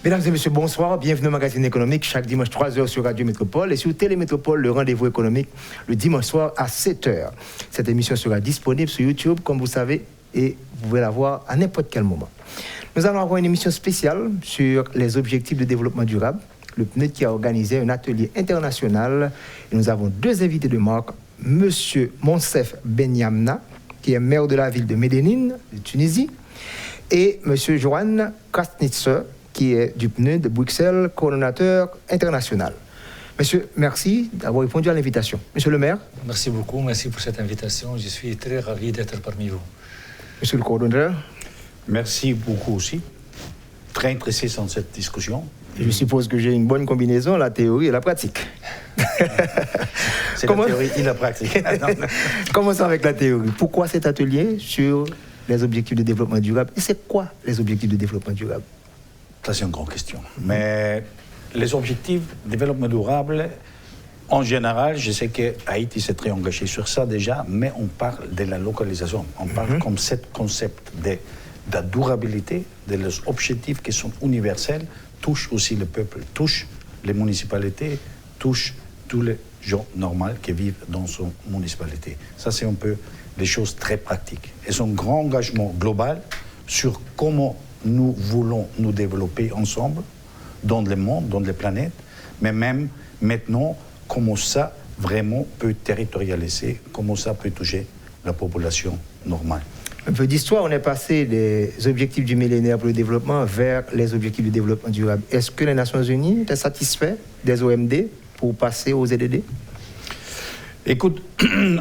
Mesdames et messieurs, bonsoir. Bienvenue au magazine économique chaque dimanche 3h sur Radio Métropole et sur Télémétropole, le rendez-vous économique le dimanche soir à 7h. Cette émission sera disponible sur YouTube, comme vous savez, et vous pouvez la voir à n'importe quel moment. Nous allons avoir une émission spéciale sur les objectifs de développement durable. Le PNUD qui a organisé un atelier international. Et nous avons deux invités de marque. Monsieur Monsef Benyamna, qui est maire de la ville de Médénine, de Tunisie, et monsieur Johan Krasnitzer, qui est du PNUD de Bruxelles, coordonnateur international. Monsieur, merci d'avoir répondu à l'invitation. Monsieur le maire. Merci beaucoup, merci pour cette invitation. Je suis très ravi d'être parmi vous. Monsieur le coordonnateur. Merci beaucoup aussi. Très intéressé dans cette discussion. Et je suppose que j'ai une bonne combinaison, la théorie et la pratique. C'est la théorie et la pratique. Commençons avec la théorie. Pourquoi cet atelier sur les objectifs de développement durable? Et c'est quoi les objectifs de développement durable? Ça, c'est une grande question. Mais les objectifs de développement durable, en général, je sais que Haïti s'est très engagé sur ça déjà, mais on parle de la localisation. On parle comme ce concept de la durabilité, de les objectifs qui sont universels, touchent aussi le peuple, touchent les municipalités, touchent tous les gens normaux qui vivent dans son municipalité. Ça, c'est un peu des choses très pratiques. Et c'est un grand engagement global sur comment nous voulons nous développer ensemble dans le monde, dans les planètes, mais même maintenant, comment ça vraiment peut territorialiser, comment ça peut toucher la population normale. Un peu d'histoire, on est passé des objectifs du millénaire pour le développement vers les objectifs du développement durable. Est-ce que les Nations Unies étaient satisfaits des OMD pour passer aux ZDD? Écoute,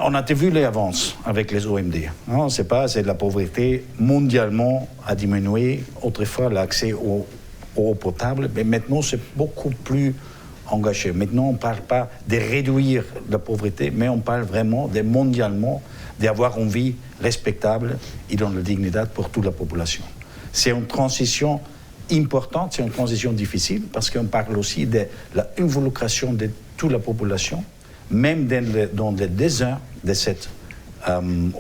on a vu les avances avec les OMD. Non, c'est de la pauvreté mondialement a diminué. Autrefois, l'accès au eau potable, mais maintenant, c'est beaucoup plus engagé. Maintenant, on ne parle pas de réduire la pauvreté, mais on parle vraiment de mondialement d'avoir une vie respectable et dans la dignité pour toute la population. C'est une transition importante, c'est une transition difficile, parce qu'on parle aussi de l'involucration de toute la population, même dans le désert de cet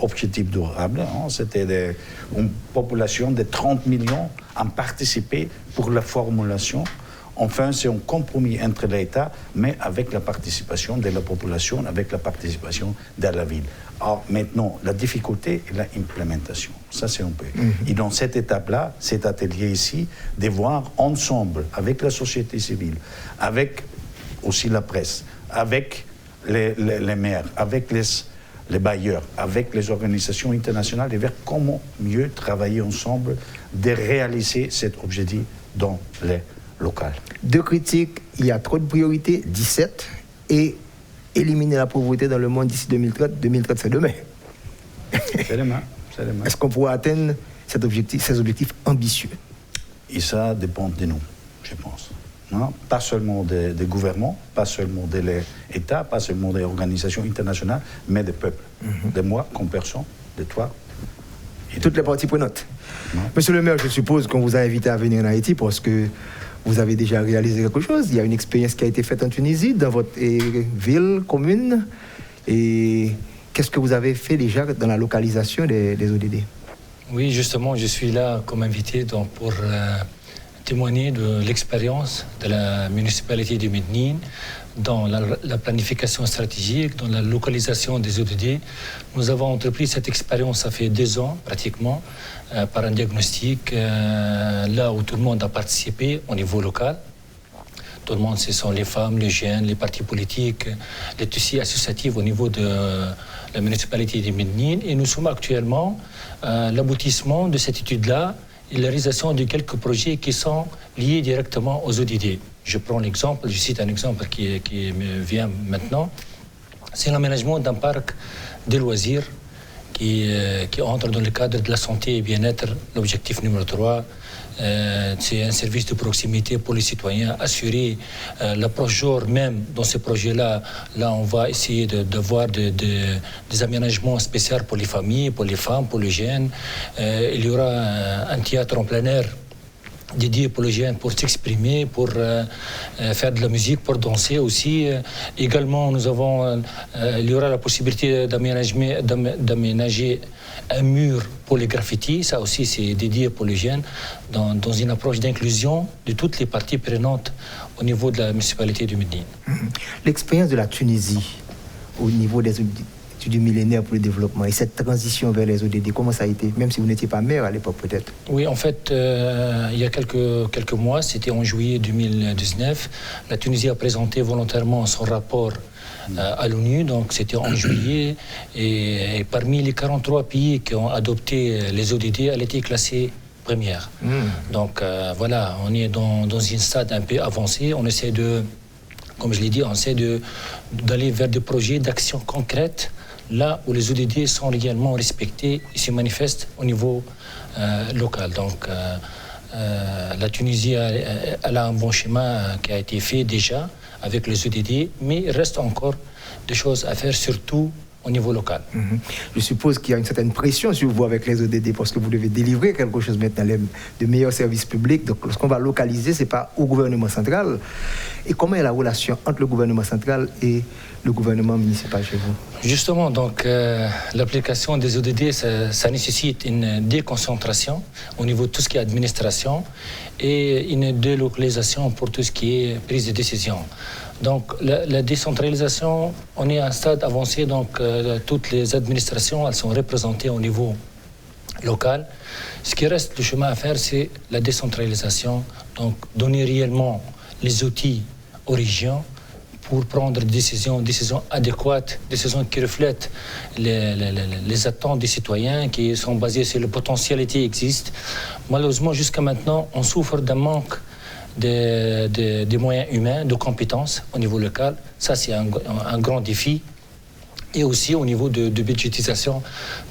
objectif durable. C'était une population de 30 millions à participer pour la formulation. Enfin, c'est un compromis entre l'État, mais avec la participation de la population, avec la participation de la ville. Alors maintenant, la difficulté est l'implémentation. Ça, c'est un peu. Et dans cette étape-là, cet atelier ici, de voir ensemble, avec la société civile, avec aussi la presse, avec les maires, avec les bailleurs, avec les organisations internationales, et vers comment mieux travailler ensemble, de réaliser cet objectif dans les locales. Deux critiques, il y a trop de priorités, 17, et éliminer la pauvreté dans le monde d'ici 2030. 2030, c'est demain. C'est demain. Est-ce qu'on pourra atteindre ces objectifs ambitieux? Et ça dépend de nous, je pense. Non? Pas seulement des gouvernements, pas seulement de l'État, pas seulement des organisations internationales, mais des peuples. De moi, comme personne, de toi. Et toutes les parties prenantes. Monsieur le maire, je suppose qu'on vous a invité à venir en Haïti parce que vous avez déjà réalisé quelque chose. Il y a une expérience qui a été faite en Tunisie, dans votre ville, commune. Et qu'est-ce que vous avez fait déjà dans la localisation des ODD? Oui, justement, je suis là comme invité pour témoigner de l'expérience de la municipalité de Médénine dans la planification stratégique, dans la localisation des ODD. Nous avons entrepris cette expérience, ça fait 2 ans pratiquement, par un diagnostic, là où tout le monde a participé au niveau local. Tout le monde, ce sont les femmes, les jeunes, les partis politiques, les tissus associatifs au niveau de la municipalité de Médénine. Et nous sommes actuellement à l'aboutissement de cette étude-là et la réalisation de quelques projets qui sont liés directement aux ODD. Je prends l'exemple, je cite un exemple qui me vient maintenant. C'est l'aménagement d'un parc de loisirs qui entre dans le cadre de la santé et bien-être, l'objectif numéro 3. C'est un service de proximité pour les citoyens, assurer l'approche genre même dans ce projet-là. Là, on va essayer d'avoir des aménagements spéciaux pour les familles, pour les femmes, pour les jeunes. Il y aura un théâtre en plein air dédié pour les jeunes, pour s'exprimer, pour faire de la musique, pour danser aussi. Également, il y aura la possibilité d'aménager un mur pour les graffitis. Ça aussi, c'est dédié pour les jeunes, dans une approche d'inclusion de toutes les parties prenantes au niveau de la municipalité du Médine. L'expérience de la Tunisie au niveau des du millénaire pour le développement et cette transition vers les ODD, comment ça a été, même si vous n'étiez pas maire à l'époque peut-être? Oui, en fait, il y a quelques mois, c'était en juillet 2019, la Tunisie a présenté volontairement son rapport à l'ONU, donc c'était en juillet, et parmi les 43 pays qui ont adopté les ODD, elle était classée première. Donc voilà, on est dans une stade un peu avancé, on essaie comme je l'ai dit, on essaie d'aller vers des projets d'action concrètes là où les ODD sont réellement respectés et se manifestent au niveau local. Donc, la Tunisie, elle a un bon schéma qui a été fait déjà avec les ODD, mais il reste encore des choses à faire, surtout au niveau local. Je suppose qu'il y a une certaine pression sur vous avec les ODD parce que vous devez délivrer quelque chose maintenant, de meilleurs services publics. Donc, lorsqu'on va localiser, ce n'est pas au gouvernement central. Et comment est la relation entre le gouvernement central et le gouvernement municipal chez vous? Justement, donc, l'application des ODD, ça nécessite une déconcentration au niveau de tout ce qui est administration et une délocalisation pour tout ce qui est prise de décision. Donc, la décentralisation, on est à un stade avancé, donc toutes les administrations, elles sont représentées au niveau local. Ce qui reste le chemin à faire, c'est la décentralisation, donc donner réellement les outils aux régions pour prendre des décisions adéquates, décisions qui reflètent les attentes des citoyens, qui sont basées sur les potentialités existent. Malheureusement, jusqu'à maintenant, on souffre d'un manque des moyens humains, de compétences au niveau local. Ça, c'est un grand défi. Et aussi au niveau de budgétisation,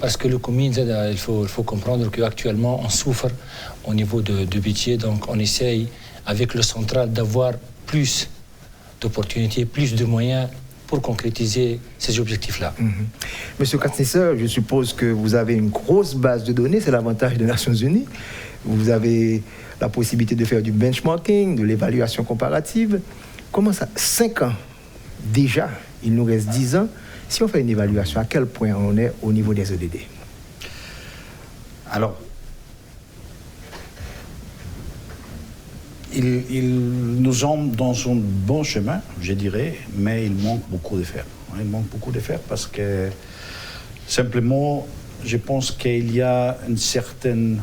parce que le commune, il faut comprendre qu'actuellement, on souffre au niveau de budget. Donc, on essaye, avec le central, d'avoir plus d'opportunités, plus de moyens pour concrétiser ces objectifs-là. Monsieur Katnisser, je suppose que vous avez une grosse base de données, c'est l'avantage des Nations Unies. Vous avez la possibilité de faire du benchmarking, de l'évaluation comparative. Comment ça, 5 ans déjà, il nous reste 10 ans. Si on fait une évaluation, à quel point on est au niveau des ODD? Alors, nous sommes dans un bon chemin, je dirais, mais il manque beaucoup de faire. Il manque beaucoup de faire parce que, simplement, je pense qu'il y a une certaine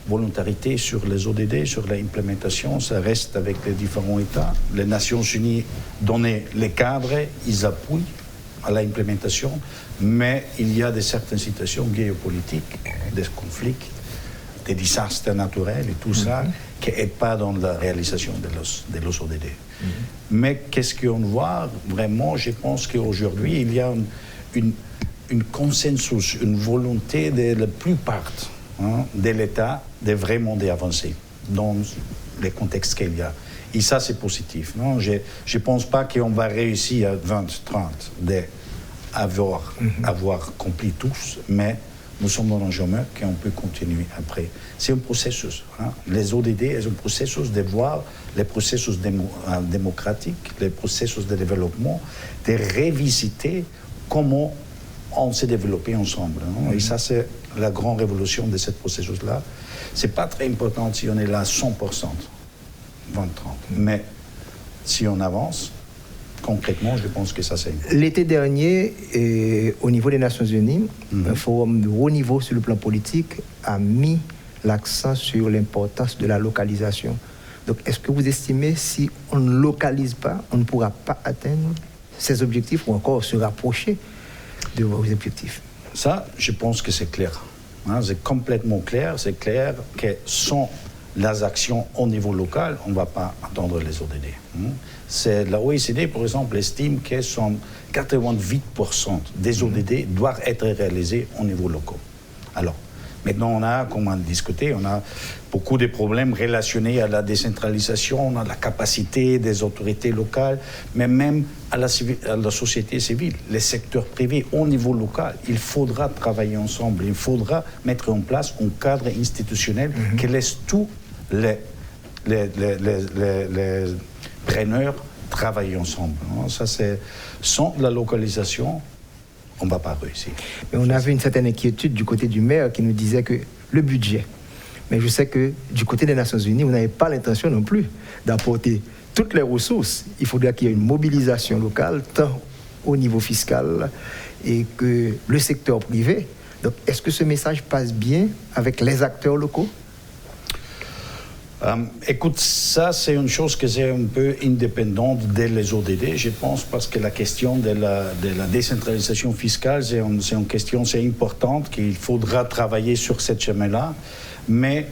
volontarité sur les ODD, sur l'implémentation. Ça reste avec les différents États. Les Nations Unies donnent les cadres, ils appuient à l'implémentation, mais il y a certaines situations géopolitiques, des conflits, des désastres naturels et tout ça, qui n'est pas dans la réalisation de los ODD. Mais qu'est-ce qu'on voit vraiment? Je pense qu'aujourd'hui, il y a une consensus, une volonté de la plupart de l'État de vraiment d'avancer dans les contextes qu'il y a. Et ça, c'est positif. Non? Je ne pense pas qu'on va réussir à 2030 d'avoir accompli tous, mais nous sommes dans un chemin qu'on peut continuer après. C'est un processus. Les ODD, c'est un processus de voir les processus démocratiques, les processus de développement, de revisiter comment on s'est développé ensemble. Et ça, c'est la grande révolution de ce processus-là. Ce n'est pas très important si on est là à 100%, 2030. Mais si on avance, concrètement, je pense que ça c'est... L'été dernier, au niveau des Nations Unies, un forum de haut niveau sur le plan politique a mis l'accent sur l'importance de la localisation. Donc, est-ce que vous estimez si on ne localise pas, on ne pourra pas atteindre ces objectifs ou encore se rapprocher de vos objectifs? Ça, je pense que c'est clair. C'est complètement clair. C'est clair que sans les actions au niveau local, on ne va pas atteindre les ODD. La OECD, par exemple, estime que 88% des ODD doivent être réalisés au niveau local. Alors, maintenant, on a, comme on a discuté, on a beaucoup de problèmes relationnés à la décentralisation, à la capacité des autorités locales, mais même à la société civile, les secteurs privés au niveau local. Il faudra travailler ensemble, il faudra mettre en place un cadre institutionnel qui laisse tous les les preneurs travaillent ensemble. Ça, c'est sans la localisation, on ne va pas réussir. Mais on avait une certaine inquiétude du côté du maire qui nous disait que le budget. Mais je sais que du côté des Nations Unies, vous n'avez pas l'intention non plus d'apporter toutes les ressources. Il faudra qu'il y ait une mobilisation locale, tant au niveau fiscal et que le secteur privé. Donc, est-ce que ce message passe bien avec les acteurs locaux? Écoute, ça c'est une chose que c'est un peu indépendante des ODD, je pense, parce que la question de la décentralisation fiscale, c'est une question importante, qu'il faudra travailler sur cette chemin-là, mais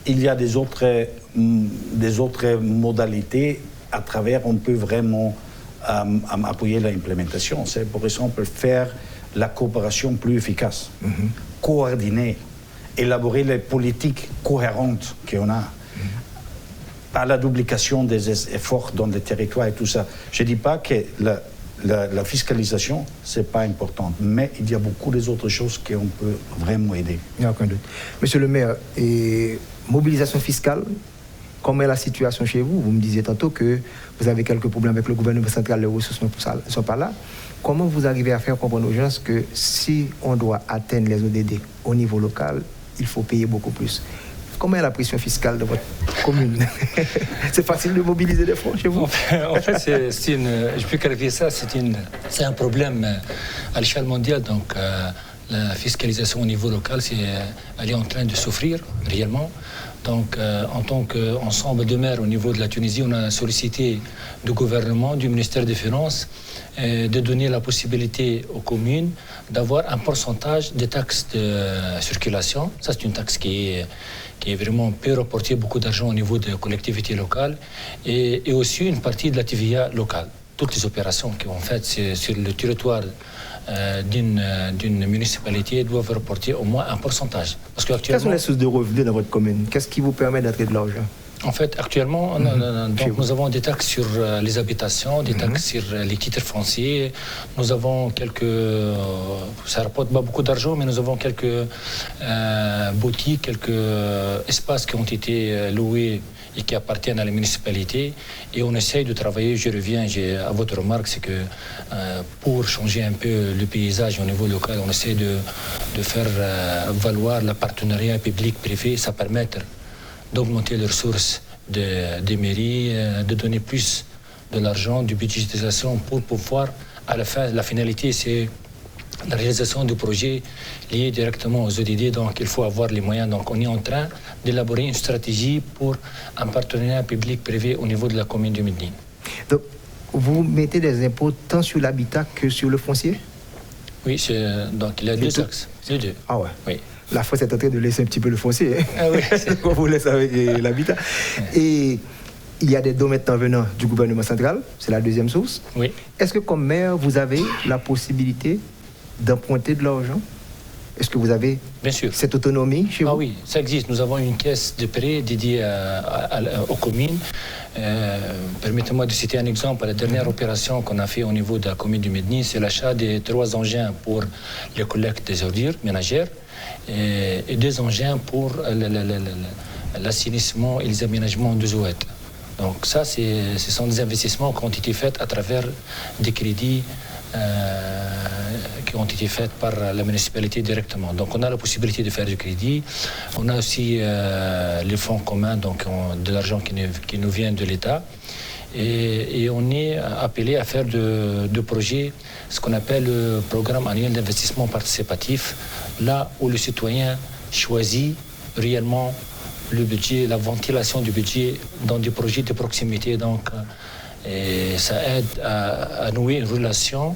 il y a des autres modalités à travers on peut vraiment appuyer l'implémentation. C'est par exemple faire la coopération plus efficace, coordonner, élaborer les politiques cohérentes qu'on a. Pas la duplication des efforts dans les territoires et tout ça. Je ne dis pas que la fiscalisation, ce n'est pas important, mais il y a beaucoup d'autres choses qu'on peut vraiment aider. Il n'y a aucun doute. Monsieur le maire, et mobilisation fiscale, comment est la situation chez vous? Vous me disiez tantôt que vous avez quelques problèmes avec le gouvernement central, les ressources ne sont pas là. Comment vous arrivez à faire comprendre aux gens que si on doit atteindre les ODD au niveau local, il faut payer beaucoup plus? Comment est la pression fiscale de votre commune? C'est facile de mobiliser des fonds chez vous? En fait je peux qualifier ça, c'est un problème à l'échelle mondiale. Donc, la fiscalisation au niveau local, elle est en train de souffrir réellement. Donc, en tant qu'ensemble de maires au niveau de la Tunisie, on a sollicité du gouvernement, du ministère des Finances, de donner la possibilité aux communes d'avoir un pourcentage des taxes de circulation. Ça, c'est une taxe qui vraiment peut rapporter beaucoup d'argent au niveau des collectivités locales et aussi une partie de la TVA locale. Toutes les opérations qui sont faites sur le territoire d'une municipalité doivent rapporter au moins un pourcentage. Parce quelles sont les sources de revenus dans votre commune? Qu'est-ce qui vous permet d'attirer de l'argent? En fait, actuellement, nous avons des taxes sur les habitations, des taxes sur les titres fonciers. Nous avons ça ne rapporte pas beaucoup d'argent, mais nous avons quelques boutiques, quelques espaces qui ont été loués et qui appartiennent à la municipalité. Et on essaye de travailler, je reviens à votre remarque, c'est que pour changer un peu le paysage au niveau local, on essaie de faire valoir le partenariat public-privé, ça permet d'augmenter les ressources des mairies, de donner plus de l'argent, de budgétisation pour pouvoir, à la fin, la finalité, c'est la réalisation du projet lié directement aux ODD. Donc, il faut avoir les moyens. Donc, on est en train d'élaborer une stratégie pour un partenariat public-privé au niveau de la commune de Medellín. Donc, vous mettez des impôts tant sur l'habitat que sur le foncier? Oui, donc il y a deux axes. Les deux. Ah ouais? Oui. La France est en train de laisser un petit peu le foncier. Hein? Ah oui. On vous laisse avec l'habitat. Et il y a des dons maintenant venant du gouvernement central, c'est la deuxième source. Oui. Est-ce que comme maire, vous avez la possibilité d'emprunter de l'argent? Est-ce que vous avez Bien sûr. cette autonomie chez vous? Ah oui, ça existe. Nous avons une caisse de prêt dédiée aux communes. Permettez-moi de citer un exemple. La dernière opération qu'on a fait au niveau de la commune du Medellín, c'est l'achat de 3 engins pour les collectes des ordures ménagères et 2 engins pour l'assainissement et les aménagements de zouettes. Donc ça, ce sont des investissements qui ont été faits à travers des crédits qui ont été faits par la municipalité directement. Donc on a la possibilité de faire du crédit. On a aussi les fonds communs, donc de l'argent qui nous vient de l'État. Et on est appelé à faire de projets, ce qu'on appelle le programme annuel d'investissement participatif, là où le citoyen choisit réellement le budget, la ventilation du budget dans des projets de proximité. Donc, et ça aide à nouer une relation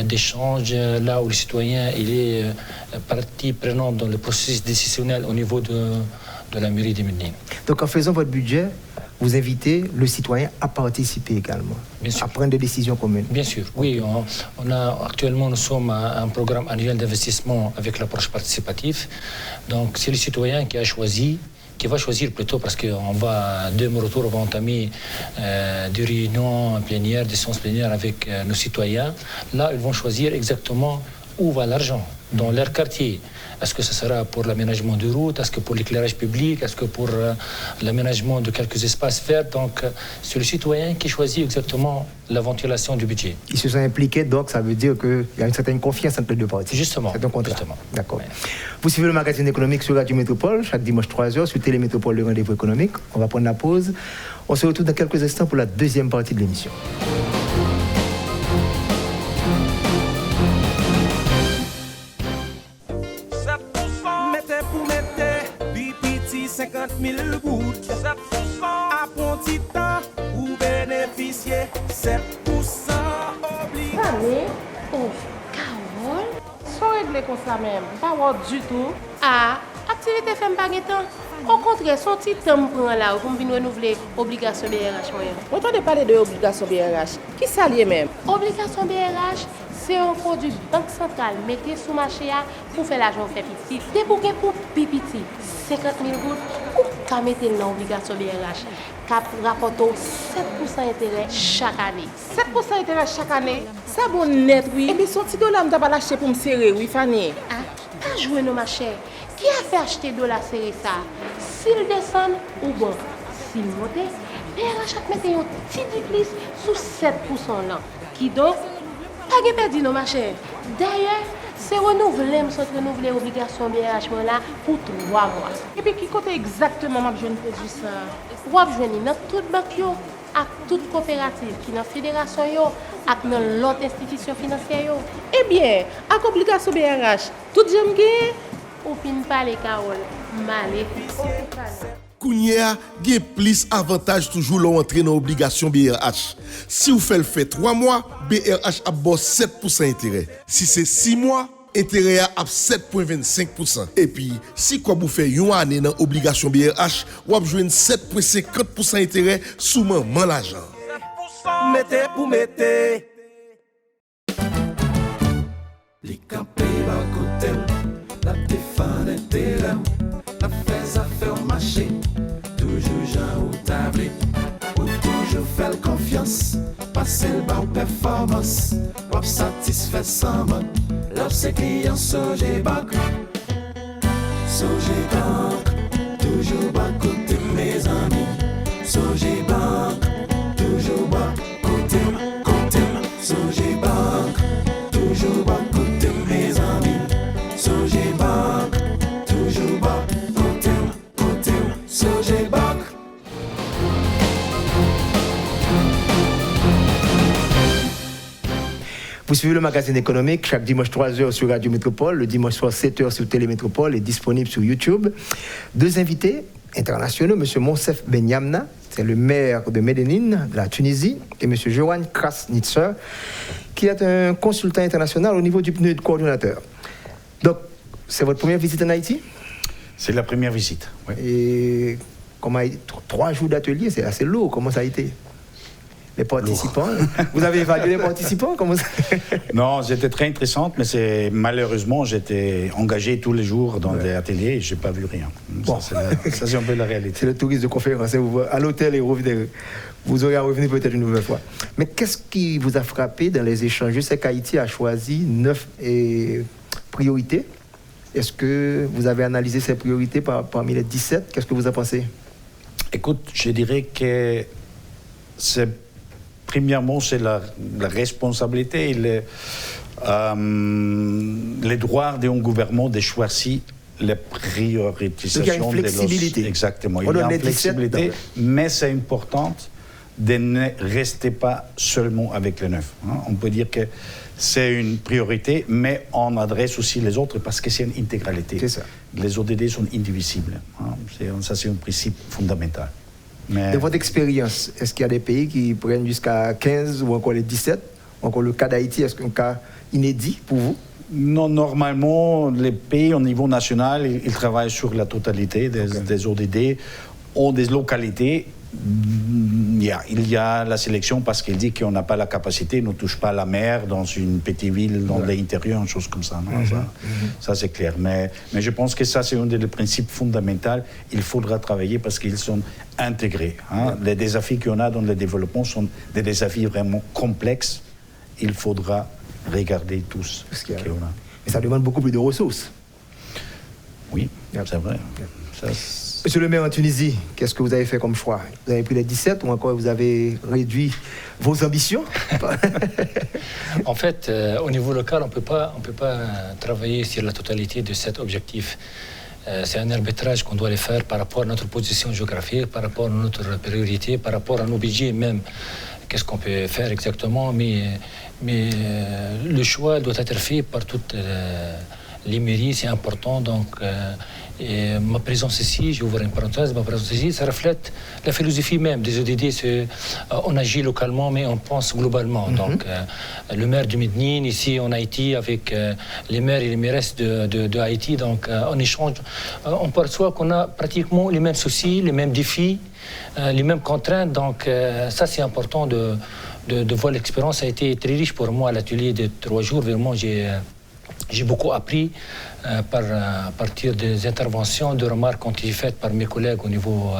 d'échange là où le citoyen il est partie prenante dans le processus décisionnel au niveau de la mairie de Medellín. Donc en faisant votre budget, vous invitez le citoyen à participer également, à prendre des décisions communes. Bien sûr, oui. Actuellement, nous sommes à un programme annuel d'investissement avec l'approche participative. Donc c'est le citoyen qui va choisir plutôt, parce qu'on va, de mon retour, on va entamer des réunions plénières, des séances plénières avec nos citoyens. Là, ils vont choisir exactement où va l'argent, dans leur quartier. Est-ce que ce sera pour l'aménagement de routes? Est-ce que pour l'éclairage public? Est-ce que pour l'aménagement de quelques espaces verts? Donc, c'est le citoyen qui choisit exactement la ventilation du budget. Ils se sont impliqués, donc ça veut dire qu'il y a une certaine confiance entre les deux parties. Justement. C'est un contrat. Justement. D'accord. Ouais. Vous suivez le magazine économique sur Radio Métropole, chaque dimanche 3h, sur Télémétropole, le rendez-vous économique. On va prendre la pause. On se retrouve dans quelques instants pour la deuxième partie de l'émission. Mettez pour mettre, bipiti 50 000 gouttes. 7%. Apprenti temps ou bénéficier 7% obligé. Allez, oh, Carole, sans régler comme ça même, pas voir du tout. Ah, activité fait pas temps. Au contraire, son petit temps prend là pour venir renouveler obligation BRH moyen. On entendait parler de obligation BRH. Qui s'allie même? Obligation BRH, c'est un produit banque centrale mettez sous marché pour faire l'argent fait petit. C'est pour que pour pipiti 50 000 gouttes pour qu'à mettre dans l'obligation BRH. Cap rapporte 7% intérêt chaque année. 7% intérêt chaque année? Ça bon net, oui. Et bien, son petit dollar, je vais l'acheter pour me serrer, oui, Fanny. Ah, pas jouer nos machins. Qui a fait acheter dollar serré ça? S'il descend ou bon, s'il monte, BRH a mettre un petit plus sous 7% là. Qui donc, pas de perdu nos machins. D'ailleurs, c'est renouvelé, renouveler l'obligation BRH là pour 3 mois. Et puis, qui compte exactement ma jeune produit ça? Vous avez dans toute banque, à toute coopérative qui est dans la fédération, et dans l'autre institution financière. Eh bien, avec l'obligation BRH, tout j'aime gagner. Ou fin parler, Carole, malé. Kounia, gen plus avantage toujours l'entrée dans l'obligation BRH. Si vous faites le fait 3 mois, BRH a boss 7% intérêt. Si c'est 6 mois, intérêt à 7,25%. Et puis, si quoi vous faites une année dans l'obligation BRH, vous avez 7,50% intérêt sous maman l'argent. Mettez pour mettre. Les campés à côté, la défense était là, la fais à faire marcher, toujours Jean ou tablé, ou toujours faire confiance, passer le bas aux performances, ou satisfait sans mot, l'op ses clients Sogé Bank, toujours bas côté mes amis, Sogé Bank, toujours bas côté, Sogé Bank, toujours bas côté mes amis, Sogé Bank, toujours bas côté, Sogé Bank. Vous suivez le magazine économique chaque dimanche 3h sur Radio Métropole, le dimanche soir 7h sur Télémétropole et disponible sur YouTube. Deux invités internationaux, M. Monsef Benyamna, c'est le maire de Medellín, de la Tunisie, et M. Johan Krasnitzer, qui est un consultant international au niveau du PNUD coordonnateur. Donc, c'est votre première visite en Haïti? C'est la première visite, oui. Et comment 3 jours d'atelier, c'est assez lourd. Comment ça a été? Les participants, vous avez évalué les participants? Comment ça... Non, c'était très intéressante, mais malheureusement, j'étais engagé tous les jours dans des ateliers et je n'ai pas vu rien. Bon. Ça, c'est un peu la réalité. C'est le tourisme de conférence. À l'hôtel et vous aurez à revenir peut-être une nouvelle fois. Mais qu'est-ce qui vous a frappé dans les échanges? Je sais qu'Haïti a choisi 9 priorités. Est-ce que vous avez analysé ces priorités parmi les 17? Qu'est-ce que vous en pensez? Écoute, je dirais que premièrement, c'est la responsabilité et les droits d'un gouvernement de choisir les priorisations. Il y a une flexibilité. Exactement. Il y a une flexibilité, mais c'est important de ne rester pas seulement avec les 9. Hein. On peut dire que c'est une priorité, mais on adresse aussi les autres parce que c'est une intégralité. C'est ça. Les ODD sont indivisibles. Hein. Ça, c'est un principe fondamental. Mais... De votre expérience, est-ce qu'il y a des pays qui prennent jusqu'à 15 ou encore les 17? Encore le cas d'Haïti, est-ce qu'un cas inédit pour vous? Non, normalement, les pays au niveau national, ils travaillent sur la totalité des ODD, ont des localités. Il y a la sélection parce qu'il dit qu'on n'a pas la capacité, ne touche pas la mer dans une petite ville, dans l'intérieur, une chose comme ça. Non, ça c'est clair. Mais je pense que ça, c'est un des principes fondamentaux. Il faudra travailler parce qu'ils sont intégrés. Hein. Les défis qu'on a dans le développement sont des défis vraiment complexes. Il faudra regarder tous ce qu'on a. Mais ça demande beaucoup plus de ressources. Oui, c'est vrai. Ça, Monsieur le maire en Tunisie, qu'est-ce que vous avez fait comme choix? Vous avez pris les 17 ou encore vous avez réduit vos ambitions? En fait, au niveau local, on peut pas travailler sur la totalité de cet objectif. C'est un arbitrage qu'on doit les faire par rapport à notre position géographique, par rapport à notre priorité, par rapport à nos budgets même. Qu'est-ce qu'on peut faire exactement, mais le choix doit être fait par toutes les mairies, c'est important. Donc, et ma présence ici, je vais ouvrir une parenthèse, ma présence ici, ça reflète la philosophie même des ODD. On agit localement, mais on pense globalement. Donc, le maire du Mednine, ici en Haïti, avec les maires et les mairesses de Haïti, donc on échange, on perçoit qu'on a pratiquement les mêmes soucis, les mêmes défis, les mêmes contraintes. Donc, ça, c'est important de voir l'expérience. Ça a été très riche pour moi, l'atelier de 3 jours. Vraiment, j'ai beaucoup appris à partir des interventions, de remarques qui ont été faites par mes collègues au niveau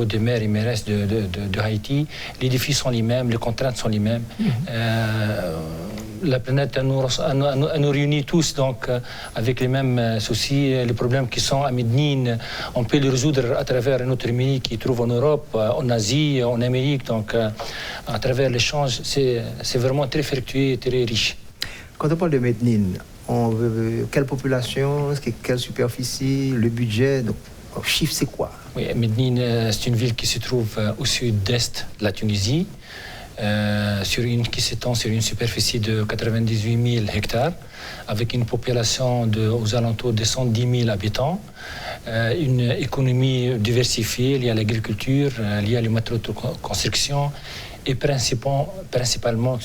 des maires et mairesses de Haïti. Les défis sont les mêmes, les contraintes sont les mêmes. La planète elle nous réunit tous donc avec les mêmes soucis. Les problèmes qui sont à Mednine, on peut les résoudre à travers notre mini qui trouve en Europe, en Asie, en Amérique. Donc à travers l'échange, c'est vraiment très fructueux et très riche. Quand on parle de Mednine, quelle population, quelle superficie, le budget, donc, le chiffre c'est quoi? Oui, Mednine, c'est une ville qui se trouve au sud-est de la Tunisie, qui s'étend sur une superficie de 98 000 hectares, avec une population aux alentours de 110 000 habitants, une économie diversifiée liée à l'agriculture, liée à les matériaux de construction, et principalement,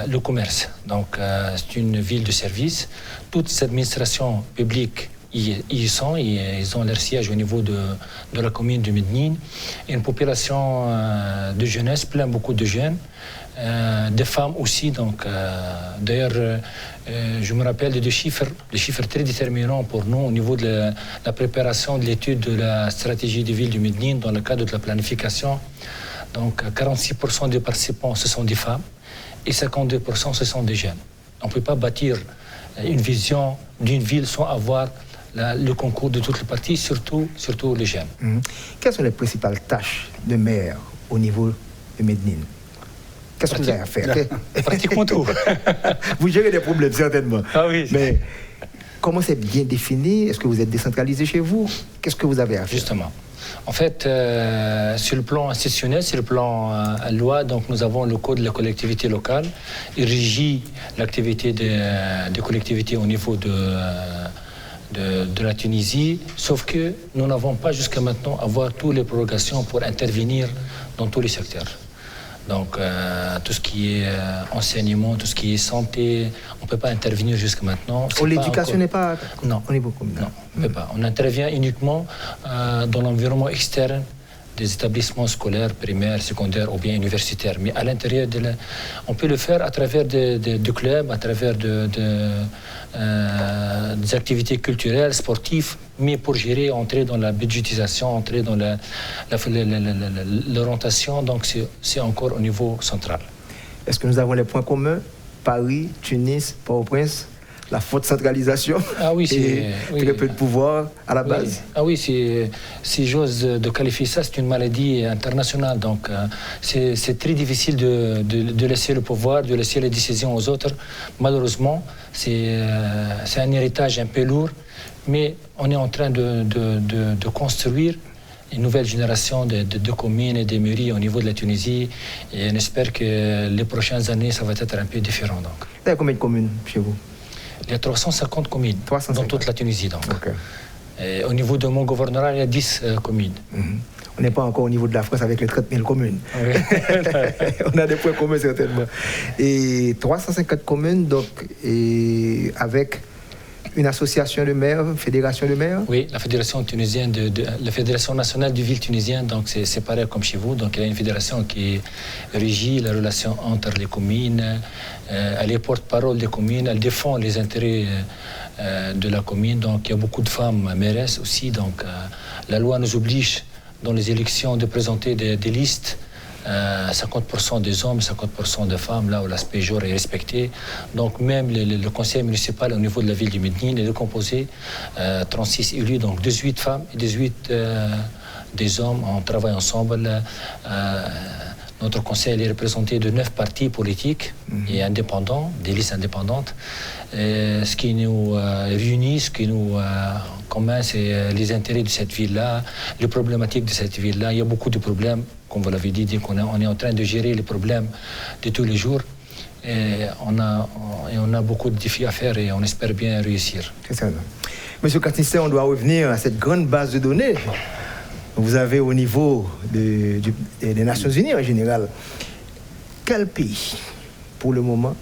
le commerce. Donc, c'est une ville de service. Toutes les administrations publiques y sont, et ils ont leur siège au niveau de la commune de Mednine. Et une population de jeunesse, beaucoup de jeunes, des femmes aussi. Donc, d'ailleurs, je me rappelle de des chiffres très déterminants pour nous au niveau de la préparation de l'étude de la stratégie de ville de Mednine dans le cadre de la planification. Donc 46% des participants, ce sont des femmes, et 52%, ce sont des jeunes. On ne peut pas bâtir une vision d'une ville sans avoir le concours de toutes les parties, surtout les jeunes. Quelles sont les principales tâches de maire au niveau de Mednine? Qu'est-ce que vous avez à faire? Pratiquement tout. Vous gérez des problèmes, certainement. Ah oui. Mais comment c'est bien défini? Est-ce que vous êtes décentralisé chez vous? Qu'est-ce que vous avez à faire? Justement. En fait, sur le plan institutionnel, sur le plan loi, donc nous avons le code de la collectivité locale. Il régit l'activité des collectivités au niveau de la Tunisie, sauf que nous n'avons pas jusqu'à maintenant avoir toutes les prorogations pour intervenir dans tous les secteurs. Donc, tout ce qui est enseignement, tout ce qui est santé, on ne peut pas intervenir jusqu'à maintenant. L'éducation n'est pas non. au niveau communal? Non, on ne peut pas. On intervient uniquement dans l'environnement externe des établissements scolaires, primaires, secondaires ou bien universitaires. Mais à l'intérieur, on peut le faire à travers des clubs, à travers des activités culturelles, sportives, mais pour gérer, entrer dans la budgétisation, entrer dans l'orientation, donc c'est encore au niveau central. Est-ce que nous avons les points communs? Paris, Tunis, Port-au-Prince, la forte centralisation et très peu de pouvoir à la base. Ah oui, si j'ose de qualifier ça, c'est une maladie internationale. Donc, c'est très difficile de laisser le pouvoir, de laisser les décisions aux autres. Malheureusement, c'est un héritage un peu lourd, mais on est en train de construire une nouvelle génération de communes et de mairies au niveau de la Tunisie. Et on espère que les prochaines années, ça va être un peu différent. Donc. Il y a combien de communes chez vous? Il y a 350 communes dans toute la Tunisie. Donc. Okay. Et au niveau de mon gouvernorat, il y a 10 communes. On n'est pas encore au niveau de la France avec les 30 000 communes. Oui. On a des points communs certainement. Et 350 communes, donc, et avec une association de maires, une fédération de maires? Oui, la fédération tunisienne, la fédération nationale du ville tunisien, donc c'est pareil comme chez vous. Donc il y a une fédération qui régit la relation entre les communes. Elle est porte-parole des communes, elle défend les intérêts de la commune. Donc il y a beaucoup de femmes mairesses aussi. Donc la loi nous oblige dans les élections de présenter des listes 50% des hommes, 50% des femmes, là où l'aspect genre est respecté. Donc même le conseil municipal au niveau de la ville de Medellín est composé 36 élus, donc 18 femmes et 18 des hommes. On travaille ensemble. Notre conseil est représenté de 9 partis politiques et indépendants, des listes indépendantes. Ce qui nous réunit, ce qui nous commun, c'est les intérêts de cette ville-là, les problématiques de cette ville-là. Il y a beaucoup de problèmes, comme vous l'avez dit, on est en train de gérer les problèmes de tous les jours. Et on a beaucoup de défis à faire et on espère bien réussir. C'est ça. Monsieur Katnissé, on doit revenir à cette grande base de données. Vous avez au niveau des Nations Unies en général, quel pays, pour le moment,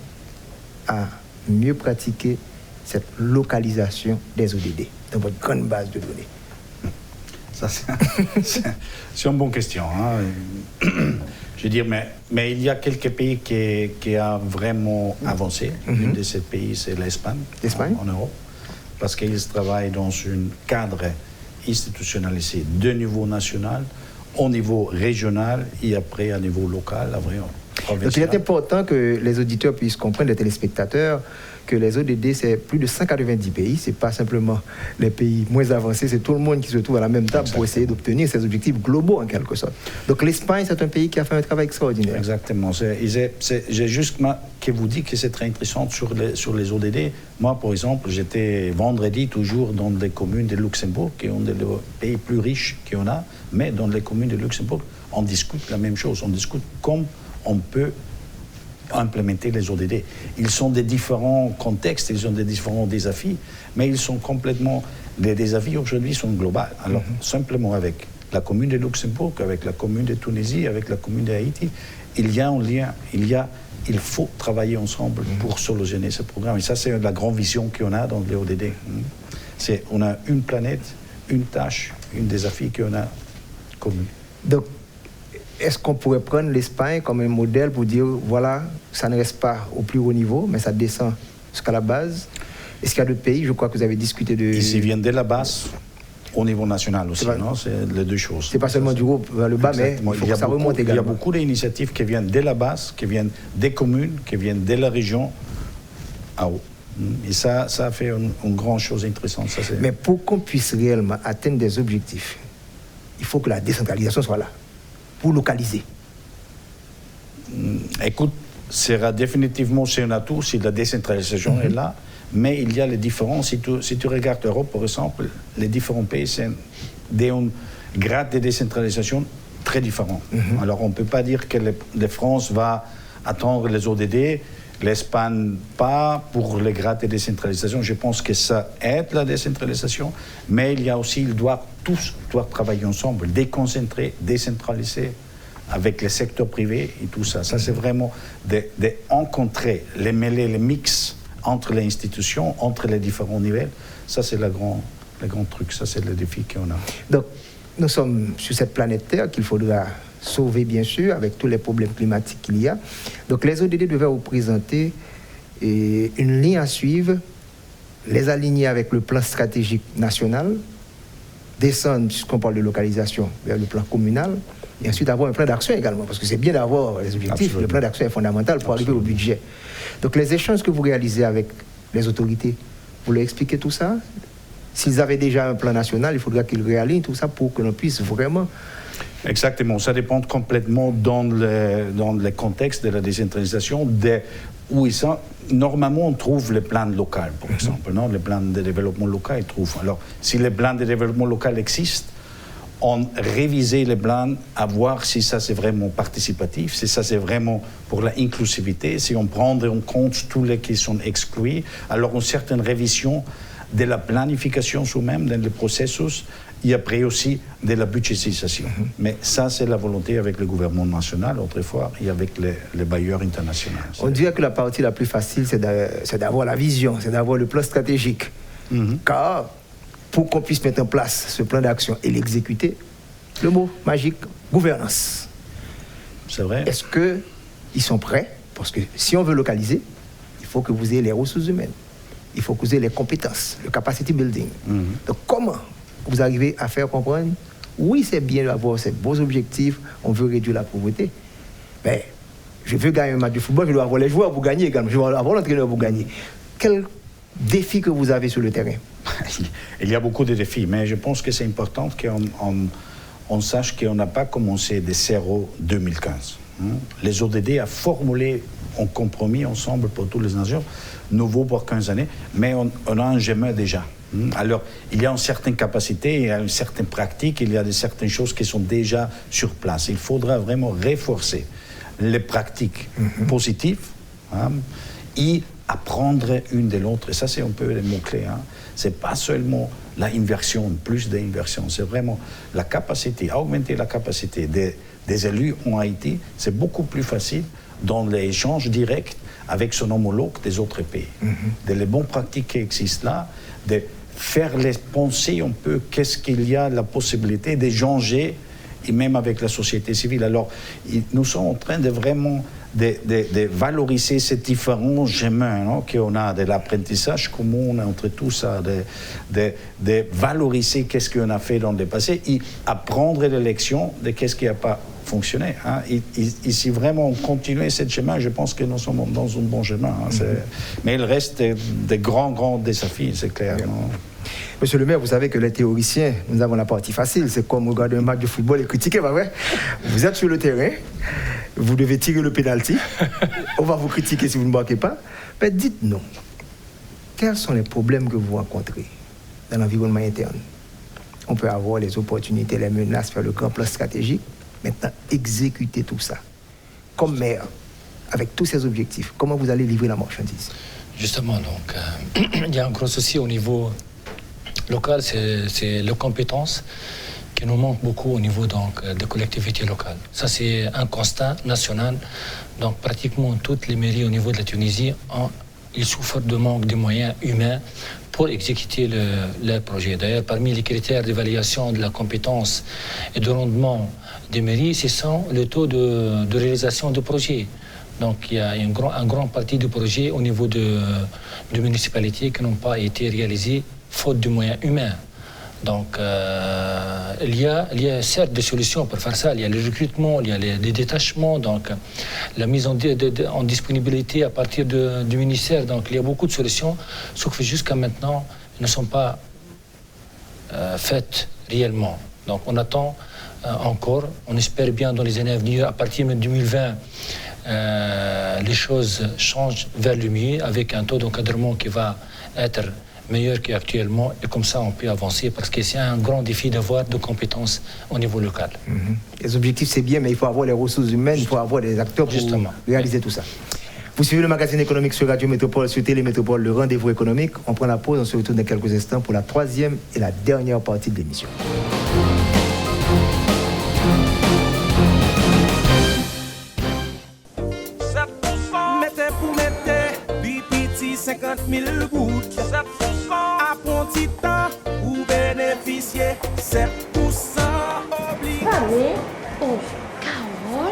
a mieux pratiqué cette localisation des ODD dans votre grande base de données? Ça, c'est une bonne question. Hein. Je veux dire, mais il y a quelques pays qui ont vraiment avancé. L'un de ces pays, c'est l'Espagne, en Europe, parce qu'ils travaillent dans un cadre institutionnalisé de niveau national, au niveau régional et après à niveau local, provincial. Donc il est important que les auditeurs puissent comprendre, les téléspectateurs, que les ODD, c'est plus de 190 pays. Ce n'est pas simplement les pays moins avancés, c'est tout le monde qui se trouve à la même table pour essayer d'obtenir ces objectifs globaux en quelque sorte. Donc l'Espagne, c'est un pays qui a fait un travail extraordinaire. Exactement. J'ai juste que vous dit que c'est très intéressant sur les ODD. Moi, par exemple, j'étais vendredi toujours dans les communes de Luxembourg, qui sont les pays plus riches qu'on a, mais dans les communes de Luxembourg, on discute la même chose. On discute comme on peut implémenter les ODD. Ils sont des différents contextes, ils ont des différents défis, mais ils sont complètement... Les défis aujourd'hui sont globaux. Alors, simplement avec la commune de Luxembourg, avec la commune de Tunisie, avec la commune d'Haïti, il y a un lien, il faut travailler ensemble pour solutionner ce programme. Et ça, c'est la grande vision qu'on a dans les ODD. On a une planète, une tâche, un défi qu'on a commun. Donc, est-ce qu'on pourrait prendre l'Espagne comme un modèle pour dire, voilà, ça ne reste pas au plus haut niveau, mais ça descend jusqu'à la base? Est-ce qu'il y a d'autres pays, je crois que vous avez discuté de... Ils viennent de la base au niveau national aussi, non? C'est les deux choses. C'est pas seulement du haut vers le bas, exactement. Mais il faut que ça remonte également. Il y a beaucoup d'initiatives qui viennent de la base, qui viennent des communes, qui viennent de la région à haut. Et ça fait une grande chose intéressante. Ça, mais pour qu'on puisse réellement atteindre des objectifs, il faut que la décentralisation soit là. Pour localiser? Écoute, sera définitivement c'est un atout si la décentralisation est là, mais il y a les différences. Si tu regardes l'Europe, par exemple, les différents pays, c'est des grades de décentralisation très différents. Alors on ne peut pas dire que la France va attendre les ODD, l'Espagne pas pour les grades de décentralisation. Je pense que ça aide la décentralisation, mais il y a aussi, ils doivent tous travailler ensemble, déconcentrer, décentraliser avec le secteur privé et tout ça. Ça, c'est vraiment de rencontrer, les mêler, les mix entre les institutions, entre les différents niveaux. Ça, c'est le grand truc. Ça, c'est le défi qu'on a. Donc, nous sommes sur cette planète Terre qu'il faudra sauver, bien sûr, avec tous les problèmes climatiques qu'il y a. Donc, les ODD devaient vous présenter une ligne à suivre, les aligner avec le plan stratégique national, descendre, puisqu'on parle de localisation, vers le plan communal, et ensuite avoir un plan d'action également, parce que c'est bien d'avoir les objectifs. Absolument. Le plan d'action est fondamental pour arriver au budget. Donc les échanges que vous réalisez avec les autorités, vous leur expliquez tout ça? S'ils avaient déjà un plan national, il faudra qu'ils réalignent tout ça pour que l'on puisse vraiment... Exactement, ça dépend complètement dans le contexte de la décentralisation, où ils sont. Normalement, on trouve les plans locaux, par exemple, non? Les plans de développement local, ils trouvent. Alors, si les plans de développement local existent, on révisait les plans à voir si ça c'est vraiment participatif, si ça c'est vraiment pour l'inclusivité, si on prend en compte tous les qui sont exclus. Alors, une certaine révision de la planification sous-même, dans le processus, et après aussi de la budgétisation. Mais ça, c'est la volonté avec le gouvernement national, autrefois, et avec les bailleurs internationaux. On dirait que la partie la plus facile, c'est d'avoir la vision, c'est d'avoir le plan stratégique. Car, pour qu'on puisse mettre en place ce plan d'action et l'exécuter, le mot magique, gouvernance. C'est vrai. Est-ce qu'ils sont prêts? Parce que si on veut localiser, il faut que vous ayez les ressources humaines, il faut que vous ayez les compétences, le capacity building. Donc, comment vous arrivez à faire comprendre, oui, c'est bien d'avoir ces beaux objectifs, on veut réduire la pauvreté, Mais je veux gagner un match de football, je dois avoir les joueurs pour gagner également, je dois avoir l'entraîneur pour gagner. Quel défi que vous avez sur le terrain? Il y a beaucoup de défis, mais je pense que c'est important qu'on sache qu'on n'a pas commencé de zéro 2015. Les ODD a formulé un compromis ensemble pour toutes les nations, nouveau pour 15 années, mais on a un chemin déjà. Alors, il y a une certaine capacité, il y a une certaine pratique, il y a certaines choses qui sont déjà sur place. Il faudra vraiment renforcer les pratiques positives et apprendre une de l'autre. Et ça, c'est un peu les mots-clés. Ce n'est pas seulement l'inversion, plus d'inversion, c'est vraiment la capacité, augmenter la capacité des élus en Haïti. C'est beaucoup plus facile dans l'échange direct avec son homologue des autres pays. De les bonnes pratiques qui existent là, de faire les penser un peu qu'est-ce qu'il y a la possibilité d'échanger, et même avec la société civile. Alors, nous sommes en train de vraiment de valoriser ces différents chemins qu'on a, de l'apprentissage commun entre tout ça, de valoriser qu'est-ce qu'on a fait dans le passé et apprendre les leçons de qu'est-ce qui n'a pas fonctionné. Et si vraiment on continue ce chemin, je pense que nous sommes dans un bon chemin. Mais il reste de grands défis, c'est clair. Monsieur le maire, vous savez que les théoriciens, nous avons la partie facile. C'est comme regarder un match de football et critiquer, pas vrai? Vous êtes sur le terrain, vous devez tirer le pénalty. On va vous critiquer si vous ne marquez pas. Mais dites-nous, quels sont les problèmes que vous rencontrez dans l'environnement interne? On peut avoir les opportunités, les menaces, faire le grand plan stratégique. Maintenant, exécuter tout ça. Comme maire, avec tous ces objectifs, comment vous allez livrer la marchandise? Justement, donc, il y a un gros souci au niveau local, c'est les compétences qui nous manquent beaucoup au niveau donc, des collectivités locales. Ça, c'est un constat national. Donc, pratiquement toutes les mairies au niveau de la Tunisie, ils souffrent de manque de moyens humains pour exécuter le projet. D'ailleurs, parmi les critères d'évaluation de la compétence et de rendement des mairies, ce sont le taux de réalisation du projet. Donc, il y a une grande partie du projet au niveau de municipalités qui n'ont pas été réalisées faute de moyens humains. Donc, il y a certes des solutions pour faire ça. Il y a le recrutement, il y a les détachements, donc la mise en disponibilité à partir du ministère. Donc, il y a beaucoup de solutions, sauf que jusqu'à maintenant, elles ne sont pas faites réellement. Donc, on attend encore. On espère bien dans les années à venir, à partir de 2020, les choses changent vers le mieux avec un taux d'encadrement qui va être meilleur qu'actuellement, et comme ça on peut avancer parce que c'est un grand défi d'avoir de compétences au niveau local. Les objectifs c'est bien, mais il faut avoir les ressources humaines, il faut avoir des acteurs pour réaliser tout ça. Vous suivez le magazine économique sur Radio Métropole, sur Télé Métropole, le rendez-vous économique. On prend la pause, on se retrouve dans quelques instants pour la troisième et la dernière partie de l'émission. Mettez pour mettez, bipiti 50 000 gouttes. 7% à bon petit temps, ou bénéficier 7% obligé. Allez, oh, Carole,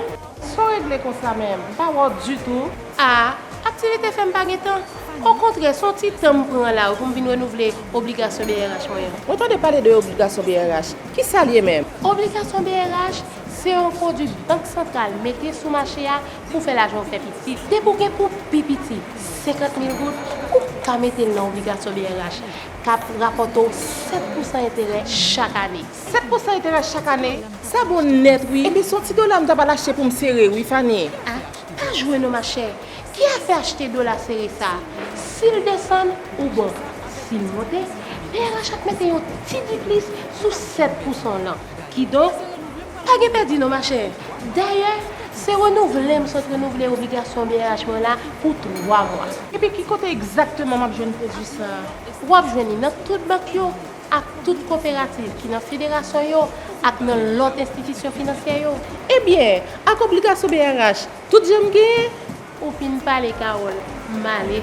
Sans régler comme ça même, pas voir du tout. ah, activité fait pas temps. Au contraire, son petit temps prend là pour venir renouveler obligation BRH moyen. On entendait parler de obligation BRH. Qui ça lié même? Obligation BRH, c'est un produit banque centrale mettez sous marché pour faire l'argent fait petit. Dès pour pipiti 50 000 gouttes, ou qu'à mettre dans l'obligation BRH, cap rapporte 7% intérêt chaque année. 7% intérêt chaque année. Ça bon net, oui. Et bien, son petit dollar, je vais l'acheter pour me serrer, oui, Fanny. Ah, pas jouer nos machins. Qui a fait acheter de la série ça? S'il descend ou bon, s'il monte, BRH a mettre un petit plus sous 7% là. Qui donc, pas de perdu nos machins. D'ailleurs, c'est renouvelé l'obligation BRH là pour 3 mois. Et puis, qui côté exactement m'a besoin de produit ça? Ou à besoin dans toute banque yo, à toute coopérative qui dans fédération yo, à dans l'autre institution financière yo. Eh bien, avec obligation BRH, tout j'aime gagner. Ou pin pas les Carole, malé.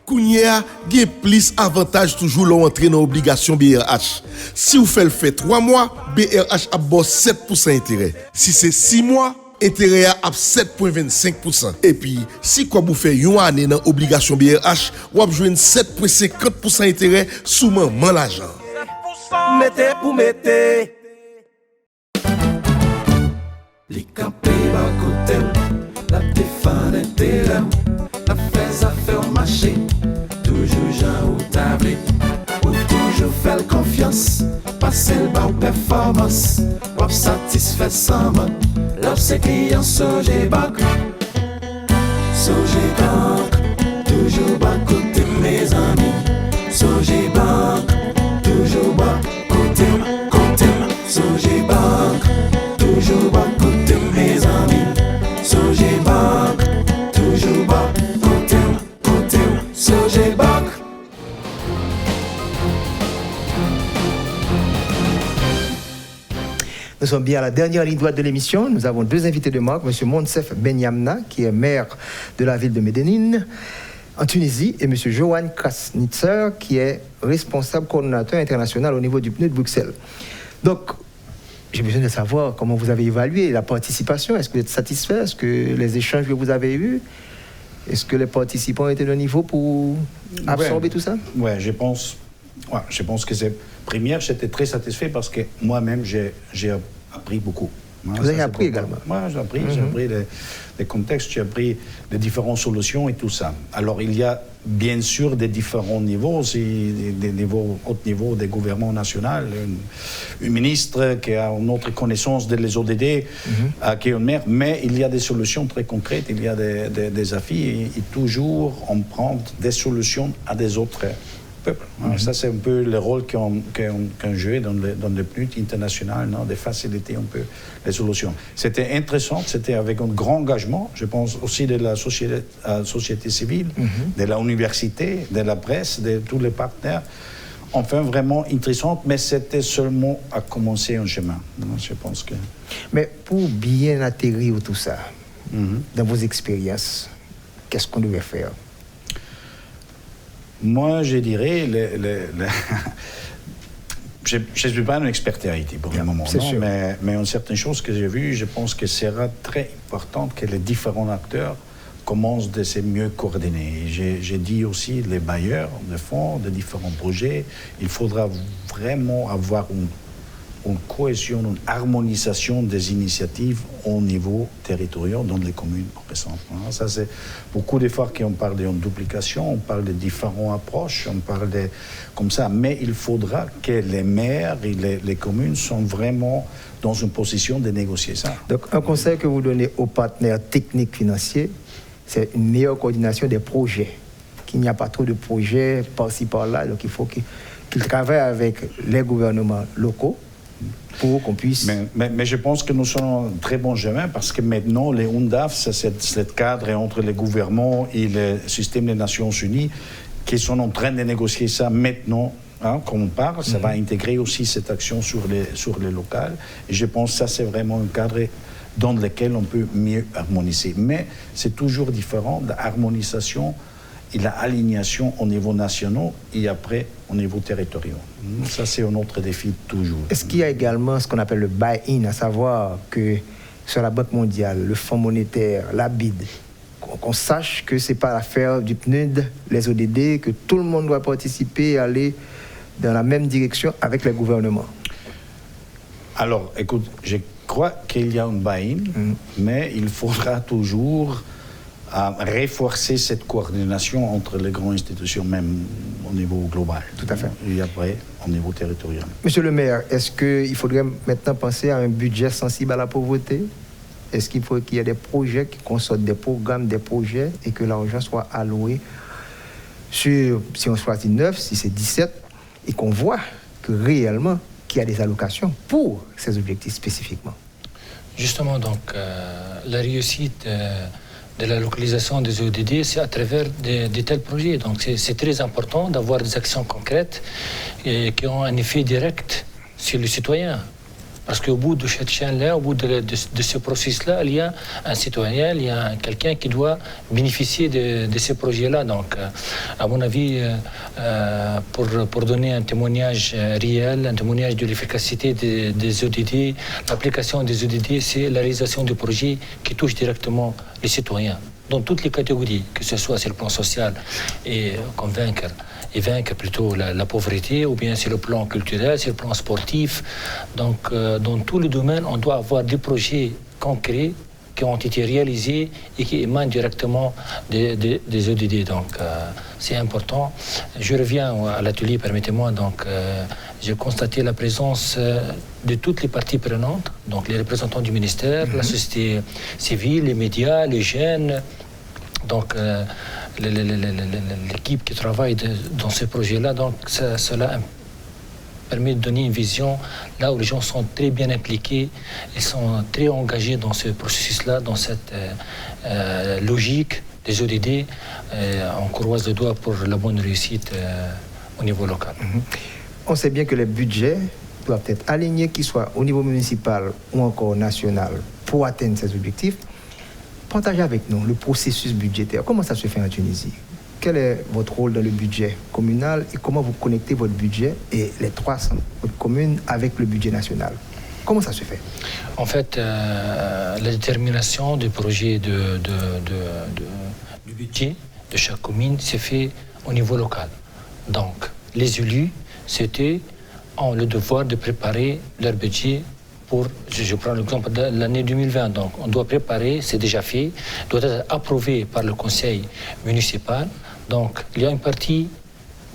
Kounia, gen plus avantage toujours l'entrée dans obligation BRH. Si vous faites le fait 3 mois, BRH a boss 7% intérêt. Si c'est 6 mois, intérêt à 7,25%. Et puis, si quoi vous faites une année dans obligation BRH, vous avez 7,50% intérêt sous maman l'argent. Mettez pour mettez. Les campés bas côté, la téfane était là, la fais à faire marcher, toujours Jean ou tablé, ou toujours faire confiance, passer le bas performance, ou satisfait sans mot, l'obs client Sogé Bank, toujours bas côté mes amis, Sogé Bank, toujours bas côté, Sogé Bank, toujours bas côté mes amis, Sogé Bank, toujours bas côté, Sogé Bank. Nous sommes bien à la dernière ligne droite de l'émission. Nous avons deux invités de marque, M. Monsef Benyamna, qui est maire de la ville de Medellín, en Tunisie, et M. Johan Krasnitzer, qui est responsable coordonnateur international au niveau du PNUD de Bruxelles. Donc, j'ai besoin de savoir comment vous avez évalué la participation. Est-ce que vous êtes satisfait? Est-ce que les échanges que vous avez eus, est-ce que les participants étaient au niveau pour absorber tout ça? Oui, je pense que c'est... Première, j'étais très satisfait parce que moi-même, j'ai appris beaucoup. Vous avez appris également? Moi, j'ai appris les contextes, j'ai appris les différentes solutions et tout ça. Alors, il y a bien sûr des différents niveaux, aussi des niveaux, haut niveau des gouvernements nationaux, une ministre qui a une autre connaissance des ODD, qui est une maire, mais il y a des solutions très concrètes, il y a des défis et toujours on prend des solutions à des autres peuple. Ça, c'est un peu le rôle qu'on jouait dans le PNUD international, de faciliter un peu les solutions. C'était intéressant, c'était avec un grand engagement, je pense aussi de la société civile, de l'université, de la presse, de tous les partenaires. Enfin, vraiment intéressant, mais c'était seulement à commencer un chemin. Je pense que... Mais pour bien atterrir tout ça, dans vos expériences, qu'est-ce qu'on devait faire? Moi, je dirais, je ne suis pas un expert en Haïti pour le moment, non, mais une certaine chose que j'ai vue, je pense que ce sera très important que les différents acteurs commencent de se mieux coordonner. J'ai dit aussi les bailleurs de fonds, de différents projets, il faudra vraiment avoir une cohésion, une harmonisation des initiatives au niveau territorial dans les communes, par exemple. Ça, c'est beaucoup de fois qu'on parle d'une duplication, on parle de différentes approches, on parle de comme ça, mais il faudra que les maires et les communes sont vraiment dans une position de négocier ça. Donc, un conseil que vous donnez aux partenaires techniques financiers, c'est une meilleure coordination des projets. Qu'il n'y a pas trop de projets par-ci, par-là, donc il faut qu'ils travaillent avec les gouvernements locaux pour qu'on puisse... Mais je pense que nous sommes un très bon chemin parce que maintenant, les UNDAF, c'est ce cadre entre les gouvernements et le système des Nations Unies qui sont en train de négocier ça maintenant. Comme on parle, ça va intégrer aussi cette action sur les locales. Et je pense que ça, c'est vraiment un cadre dans lequel on peut mieux harmoniser. Mais c'est toujours différent de l'harmonisation et l'alignation au niveau national et après au niveau territorial. Ça, c'est un autre défi toujours. Est-ce qu'il y a également ce qu'on appelle le buy-in, à savoir que sur la Banque mondiale, le Fonds monétaire, la BID, qu'on sache que ce n'est pas l'affaire du PNUD, les ODD, que tout le monde doit participer et aller dans la même direction avec les gouvernements? Alors, écoute, je crois qu'il y a un buy-in, mais il faudra toujours renforcer cette coordination entre les grandes institutions, même au niveau global. Tout à fait. Et après, au niveau territorial. Monsieur le maire, est-ce qu'il faudrait maintenant penser à un budget sensible à la pauvreté? Est-ce qu'il faut qu'il y ait des projets qui consortent des programmes, des projets, et que l'argent soit alloué sur, si on choisit 9, si c'est 17, et qu'on voit que réellement qu'il y a des allocations pour ces objectifs spécifiquement? Justement, donc, la réussite de la localisation des ODD, c'est à travers de tels projets. Donc, c'est très important d'avoir des actions concrètes qui ont un effet direct sur le citoyen. Parce qu'au bout de cette chaîne-là, au bout de ce processus-là, il y a un citoyen, il y a quelqu'un qui doit bénéficier de ces projets-là. Donc, à mon avis, pour donner un témoignage réel, un témoignage de l'efficacité des ODD, l'application des ODD, c'est la réalisation de projets qui touchent directement les citoyens, dans toutes les catégories, que ce soit sur le plan social et vaincre plutôt la pauvreté, ou bien sur le plan culturel, sur le plan sportif. Donc, dans tous les domaines, on doit avoir des projets concrets qui ont été réalisés et qui émanent directement des ODD. Donc, c'est important. Je reviens à l'atelier, permettez-moi. Donc, j'ai constaté la présence de toutes les parties prenantes, donc les représentants du ministère, la société civile, les médias, les jeunes, donc l'équipe qui travaille dans ce projet-là. Donc, cela permet de donner une vision là où les gens sont très bien impliqués, ils sont très engagés dans ce processus-là, dans cette logique des ODD. On croise les doigts pour la bonne réussite au niveau local. On sait bien que les budgets doivent être alignés, qu'ils soient au niveau municipal ou encore national, pour atteindre ces objectifs. Partagez avec nous le processus budgétaire. Comment ça se fait en Tunisie? Quel est votre rôle dans le budget communal et comment vous connectez votre budget et les 300 communes avec le budget national? Comment ça se fait? En fait, la détermination du projet du budget de chaque commune s'est fait au niveau local. Donc, les élus, ont le devoir de préparer leur budget pour, je prends l'exemple de l'année 2020. Donc, on doit préparer, c'est déjà fait, doit être approuvé par le conseil municipal. Donc, il y a une partie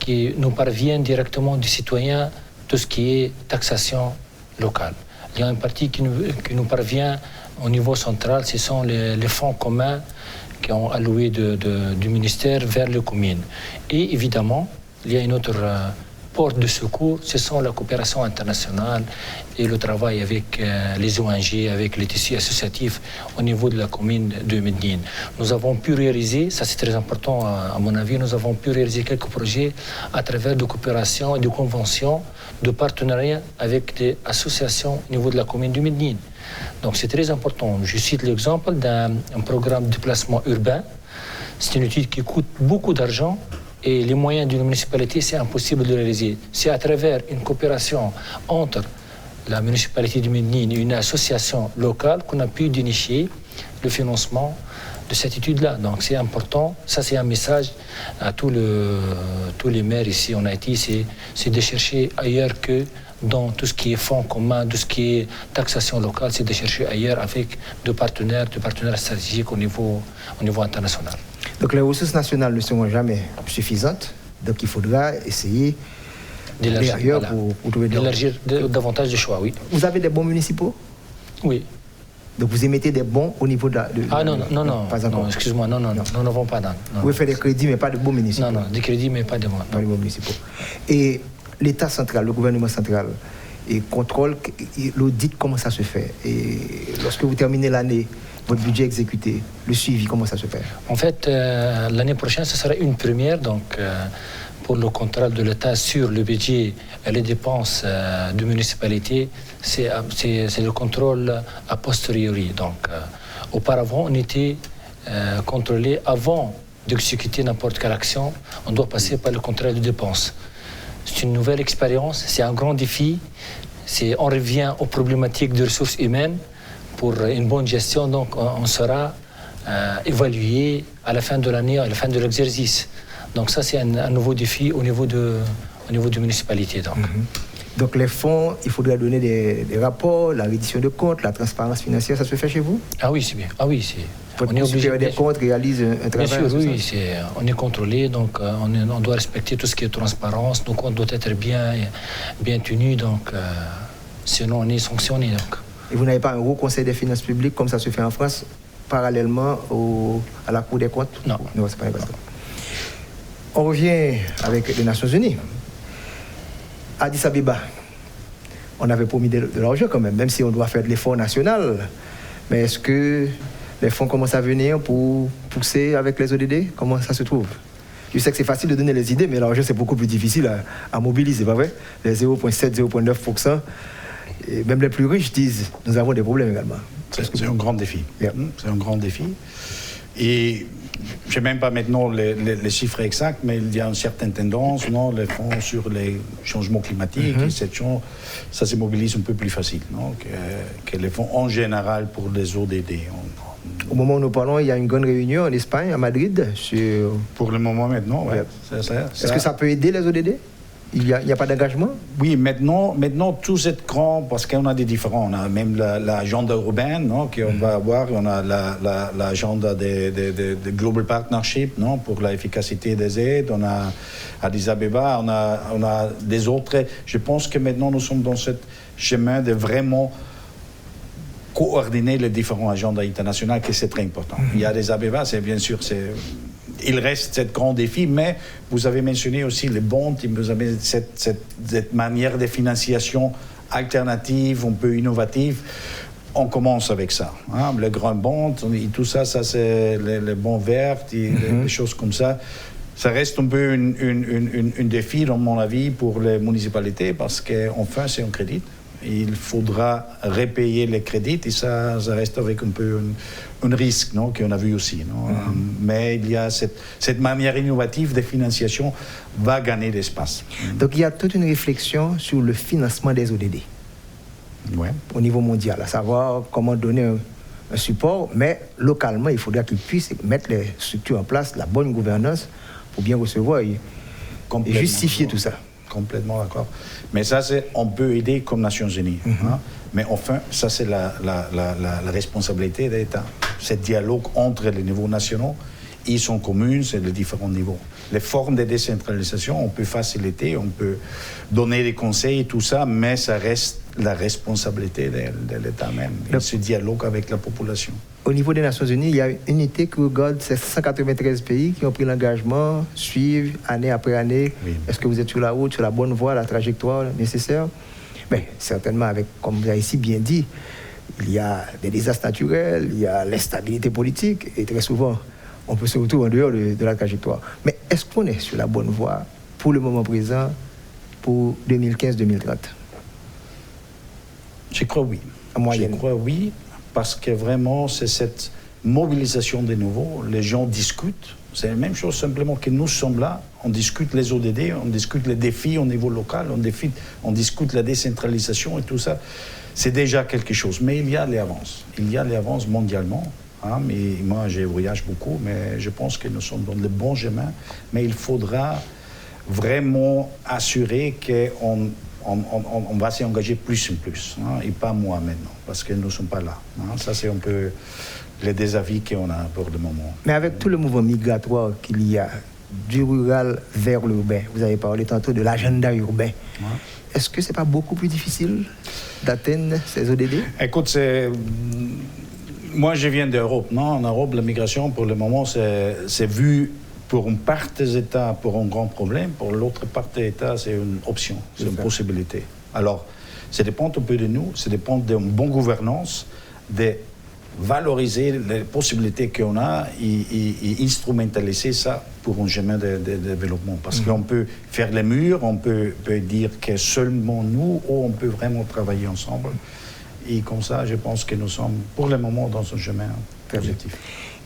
qui nous parvient directement du citoyen, tout ce qui est taxation locale. Il y a une partie qui nous parvient au niveau central, ce sont les fonds communs qui ont alloué du ministère vers les communes. Et évidemment, il y a une autre porte de secours, ce sont la coopération internationale et le travail avec les ONG, avec les tissus associatifs au niveau de la commune de Medine. Nous avons pu réaliser, ça c'est très important à mon avis, nous avons pu réaliser quelques projets à travers de coopération et de conventions, de partenariat avec des associations au niveau de la commune de Medine. Donc c'est très important. Je cite l'exemple d'un programme de déplacement urbain. C'est une étude qui coûte beaucoup d'argent. Et les moyens d'une municipalité, c'est impossible de réaliser. C'est à travers une coopération entre la municipalité de Medine et une association locale qu'on a pu initier le financement de cette étude-là. Donc c'est important. Ça, c'est un message à tous les maires ici en Haïti, c'est de chercher ailleurs que dans tout ce qui est fonds communs, tout ce qui est taxation locale, c'est de chercher ailleurs avec des partenaires stratégiques au niveau international. Donc les ressources nationales ne seront jamais suffisantes, donc il faudra essayer d'élargir ailleurs pour trouver d'élargir davantage de choix, oui. Vous avez des bons municipaux? Oui. Donc vous émettez des bons au niveau de non, pas encore. Non, excuse-moi, non, nous n'avons pas d'an. Vous faites des crédits mais pas de bons municipaux? Non, des crédits mais pas de bons. Pas de bons municipaux. Et l'État central, le gouvernement central, et contrôle l'audit, comment ça se fait? Et lorsque vous terminez l'année, votre budget exécuté, le suivi, comment ça se fait? En fait, l'année prochaine, ce sera une première donc, pour le contrôle de l'État sur le budget et les dépenses de municipalité. C'est le contrôle a posteriori. Donc, auparavant, on était contrôlé avant d'exécuter n'importe quelle action. On doit passer par le contrôle de dépenses. C'est une nouvelle expérience, c'est un grand défi. On revient aux problématiques de ressources humaines. Pour une bonne gestion, donc on sera évalué à la fin de l'année, à la fin de l'exercice. Donc ça, c'est un nouveau défi au niveau de municipalité. Donc les fonds, il faudrait donner des rapports, la reddition de comptes, la transparence financière, ça se fait chez vous? Ah oui, c'est bien. Ah oui, c'est. On est obligé des comptes, réalise un travail. Bien sûr, oui, on est contrôlé, donc on doit respecter tout ce qui est transparence. Nos comptes doivent être bien tenus, donc sinon on est sanctionné. Donc. Et vous n'avez pas un haut conseil des finances publiques comme ça se fait en France, parallèlement à la Cour des comptes? Non. Non, c'est pas important. On revient avec les Nations Unies. Addis Abeba, on avait promis de l'argent quand même si on doit faire de l'effort national. Mais est-ce que les fonds commencent à venir pour pousser avec les ODD? Comment ça se trouve? Je sais que c'est facile de donner les idées, mais l'argent c'est beaucoup plus difficile à mobiliser, pas vrai? Les 0,7, 0,9%. Et même les plus riches disent nous avons des problèmes également. C'est un grand défi. Yeah. C'est un grand défi. Et je n'ai même pas maintenant les chiffres exacts, mais il y a une certaine tendance, non, les fonds sur les changements climatiques, ça se mobilise un peu plus facile non, que les fonds en général pour les ODD. Au moment où nous parlons, il y a une grande réunion en Espagne, à Madrid. Pour le moment maintenant, oui. Est-ce que ça peut aider les ODD? Il n'y a pas d'engagement? Oui, maintenant, tout c'est grand parce qu'on a des différents. On a même l'agenda urbaine, non, qu'on va avoir. On a l'agenda de Global Partnership, non, pour l'efficacité des aides. On a Addis Abeba, on a des autres. Je pense que maintenant, nous sommes dans ce chemin de vraiment coordonner les différents agendas internationaux, que c'est très important. Il y a Addis Abeba, c'est bien sûr, il reste ce grand défi, mais vous avez mentionné aussi les bonds, vous avez cette manière de financiation alternative, un peu innovative. On commence avec ça. Hein, les grands bonds, et tout ça, c'est les bons verts, les choses comme ça. Ça reste un peu un défi, dans mon avis, pour les municipalités, parce qu'enfin, c'est un crédit. Il faudra repayer les crédits et ça reste avec un peu un risque, non, qu'on a vu aussi. Non? Mais il y a cette manière innovative de financiation va gagner l'espace. Donc il y a toute une réflexion sur le financement des ODD au niveau mondial, à savoir comment donner un support, mais localement, il faudra qu'ils puissent mettre les structures en place, la bonne gouvernance pour bien recevoir et justifier tout ça. Complètement d'accord. Mais ça, on peut aider comme Nations Unies. Hein? Mais enfin, ça, c'est la responsabilité de l'État. Ce dialogue entre les niveaux nationaux, ils sont communs, c'est les différents niveaux. Les formes de décentralisation, on peut faciliter, on peut donner des conseils et tout ça, mais ça reste la responsabilité de l'État même. Et ce dialogue avec la population. Au niveau des Nations Unies, il y a une unité qui regarde ces 193 pays qui ont pris l'engagement, suivent année après année. Oui. Est-ce que vous êtes sur la route, sur la bonne voie, la trajectoire nécessaire? Mais certainement, comme vous avez ici bien dit, il y a des désastres naturels, il y a l'instabilité politique, et très souvent, on peut se retrouver en dehors de la trajectoire. Mais est-ce qu'on est sur la bonne voie pour le moment présent, pour 2015-2030? Je crois oui. Je crois oui, parce que vraiment, c'est cette mobilisation des nouveaux. Les gens discutent. C'est la même chose, simplement que nous sommes là, on discute les ODD, on discute les défis au niveau local, on discute la décentralisation et tout ça. C'est déjà quelque chose. Mais il y a les avances. Il y a les avances mondialement. Hein, mais moi, je voyage beaucoup, mais je pense que nous sommes dans le bon chemin. Mais il faudra vraiment assurer qu'on va s'engager plus en plus, hein, et pas moi maintenant, parce que nous ne sommes pas là. Hein. Ça, c'est un peu les désavis qu'on a pour le moment. Mais avec tout le mouvement migratoire qu'il y a, du rural vers l'urbain, vous avez parlé tantôt de l'agenda urbain, est-ce que ce n'est pas beaucoup plus difficile d'atteindre ces ODD? Écoute, moi, je viens d'Europe. Non? En Europe, la migration, pour le moment, c'est vu pour une part des États pour un grand problème, pour l'autre part des États, c'est une option, c'est une possibilité. Alors, ça dépend un peu de nous, ça dépend d'une bonne gouvernance, de valoriser les possibilités qu'on a et instrumentaliser ça pour un chemin de développement. Parce qu'on peut faire les murs, on peut dire que seulement nous, ou on peut vraiment travailler ensemble. Et comme ça, je pense que nous sommes pour le moment dans un chemin positif.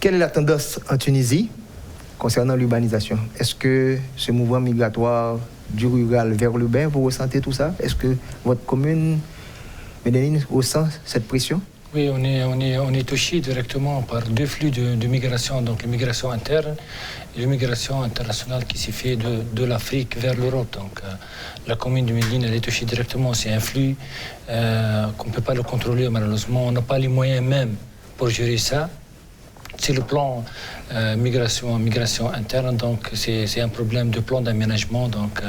Quelle est la tendance en Tunisie concernant l'urbanisation? Est-ce que ce mouvement migratoire du rural vers l'urbain, vous ressentez tout ça? Est-ce que votre commune, Medellín, ressent cette pression? Oui, on est touché directement par deux flux de migration, donc l'immigration interne et l'immigration internationale qui s'est fait de l'Afrique vers l'Europe. Donc la commune de Medellín, elle est touchée directement. C'est un flux qu'on ne peut pas le contrôler malheureusement. On n'a pas les moyens même pour gérer ça. C'est le plan migration interne, donc c'est un problème de plan d'aménagement. Donc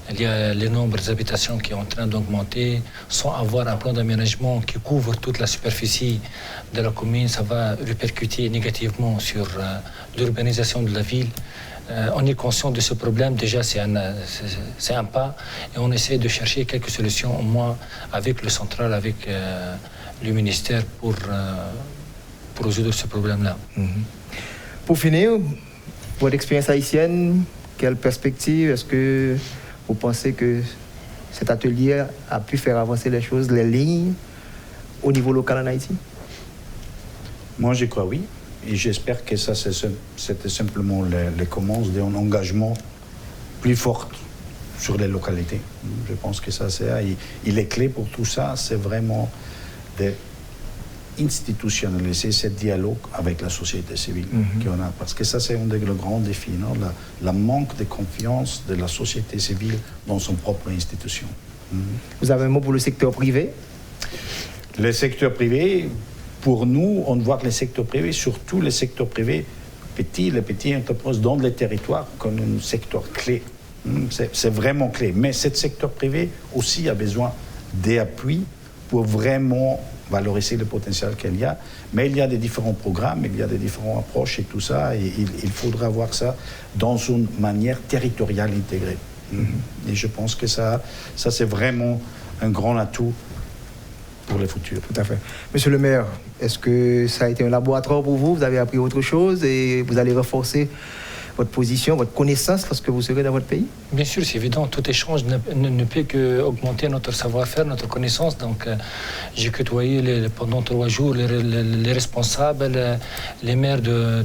il y a les nombres d'habitations qui sont en train d'augmenter. Sans avoir un plan d'aménagement qui couvre toute la superficie de la commune, ça va répercuter négativement sur l'urbanisation de la ville. On est conscient de ce problème, déjà c'est un pas, et on essaie de chercher quelques solutions, au moins avec le central, avec le ministère, pour résoudre ce problème-là. Pour finir, votre expérience haïtienne, quelle perspective? Est-ce que vous pensez que cet atelier a pu faire avancer les choses, les lignes, au niveau local en Haïti? Moi, je crois oui. Et j'espère que ça, c'était simplement le commence d'un engagement plus fort sur les localités. Je pense que ça, c'est les clés pour tout ça, c'est vraiment de institutionnaliser ce dialogue avec la société civile qu'on a. Parce que ça, c'est un des grands défis, non? La manque de confiance de la société civile dans son propre institution. Vous avez un mot pour le secteur privé? Le secteur privé, pour nous, on voit que le secteur privé, surtout le secteur privé petit, les petites entreprises dans les territoires, comme un secteur clé. C'est vraiment clé. Mais ce secteur privé aussi a besoin d'appui pour vraiment valoriser le potentiel qu'il y a. Mais il y a des différents programmes, il y a des différentes approches et tout ça. Et il faudra voir ça dans une manière territoriale intégrée. Et je pense que ça c'est vraiment un grand atout pour le futur. Tout à fait. Monsieur le maire, est-ce que ça a été un laboratoire pour vous? Vous avez appris autre chose et vous allez renforcer votre position, votre connaissance lorsque vous serez dans votre pays? Bien sûr, c'est évident. Tout échange ne peut qu'augmenter notre savoir-faire, notre connaissance. Donc, j'ai côtoyé pendant 3 jours les responsables, les maires de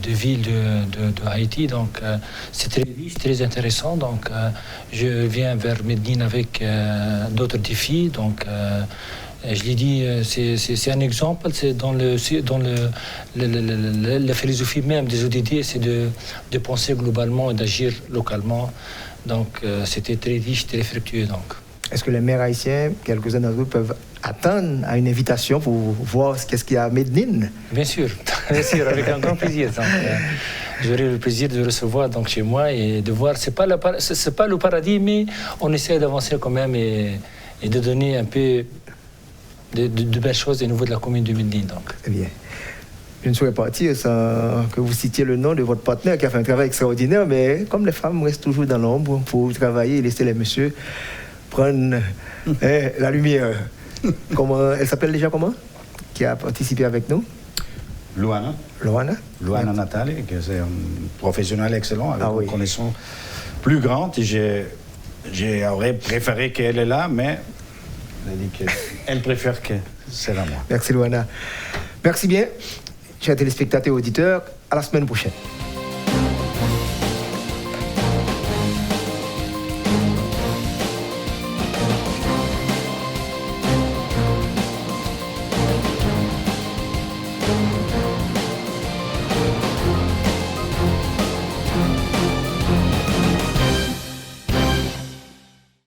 villes de Haïti. Donc, c'est très riche, très intéressant. Donc, je viens vers Medellín avec d'autres défis. Donc, je l'ai dit, c'est un exemple, c'est dans la philosophie même des ODD, c'est de penser globalement et d'agir localement. Donc, c'était très riche, très fructueux. Donc. Est-ce que les maires haïtiens, quelques-uns d'entre eux, peuvent attendre à une invitation pour voir qu'est-ce qu'il y a à Medellín? Bien sûr, avec un grand plaisir. Donc, j'aurai le plaisir de recevoir donc, chez moi et de voir, c'est pas le paradis, mais on essaie d'avancer quand même et de donner un peu de belles choses au niveau de la commune de Medellín. Eh bien, je ne saurais partir sans que vous citiez le nom de votre partenaire qui a fait un travail extraordinaire, mais comme les femmes restent toujours dans l'ombre pour travailler et laisser les messieurs prendre la lumière. Elle s'appelle déjà comment? Qui a participé avec nous? Luana Natali, qui est un professionnel excellent, avec une connaissance plus grande. J'aurais préféré qu'elle est là, mais elle a dit qu'elle préfère que c'est la moi. Merci Luana. Merci bien, chers téléspectateurs et auditeurs. À la semaine prochaine.